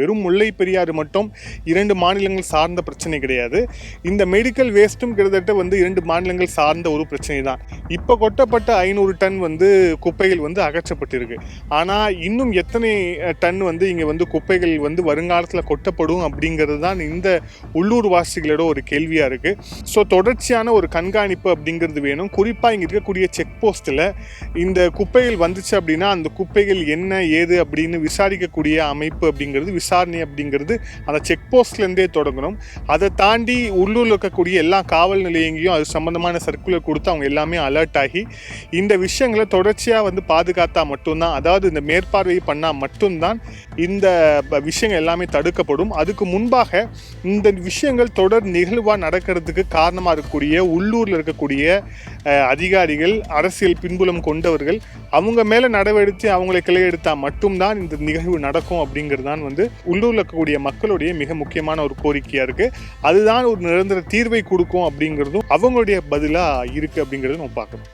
வெறும் முல்லை பெரியாறு மட்டும் 2 மாநிலங்கள் சார்ந்த பிரச்சனை கிடையாது. இந்த மெடிக்கல் வேஸ்ட்டும் கிட்டத்தட்ட 2 மாநிலங்கள் சார்ந்த ஒரு பிரச்சனை தான். இப்போ கொட்டப்பட்ட 500 டன் குப்பைகள் அகற்றப்பட்டிருக்கு. ஆனால் இன்னும் எத்தனை டன் இங்கே குப்பைகள் வருங்காலத்தில் கொட்டப்படும் அப்படிங்கிறது தான் இந்த உள்ளூர் வாசிகளோட ஒரு கேள்வியாக இருக்குது. ஸோ தொடர்ச்சியான ஒரு கண்காணிப்பு அப்படிங்கிறது வேணும். குறிப்பாக இங்கே இருக்கக்கூடிய செக் போஸ்ட்டில் இந்த குப்பைகள் வந்துச்சு அப்படின்னா அந்த குப்பைகள் என்ன ஏது அப்படின்னு விசாரிக்கக்கூடிய அமைப்பு அப்படிங்கிறது, விசாரணை அப்படிங்கிறது அந்த செக் போஸ்ட்லேருந்தே தொடங்கணும். அதை தாண்டி உள்ளூரில் இருக்கக்கூடிய எல்லா காவல் நிலையங்களையும் அது சம்மந்தமான சர்க்குலர் கொடுத்து அவங்க எல்லாமே அலர்ட் ஆகி இந்த விஷயங்களை தொடர்ச்சியாக பாதுகாத்தா மட்டும்தான், அதாவது இந்த மேற்பார்வை பண்ணால் மட்டும்தான் இந்த விஷயங்கள் எல்லாமே தடுக்கப்படும். அதுக்கு முன்பாக இந்த விஷயங்கள் தொடர் நிகழ்வாக நடக்கிறதுக்கு காரணமாக இருக்கக்கூடிய உள்ளூரில் இருக்கக்கூடிய அதிகாரிகள், அரசியல் பின்புலம் கொண்டவர்கள், அவங்க மேலே நடவடிக்கை அவங்களை கிளை எடுத்தால் மட்டும்தான் இந்த நிகழ்வு நடக்கும் அப்படிங்கிறது தான் உள்ளூரில் இருக்கக்கூடிய மக்களுடைய மிக முக்கியமான ஒரு கோரிக்கையாக இருக்குது. அதுதான் ஒரு நிரந்தர தீர்வை கொடுக்கும் அப்படிங்கிறதும் அவங்களுடைய பதிலாக இருக்குது அப்படிங்கிறத நம்ம பார்க்கணும்.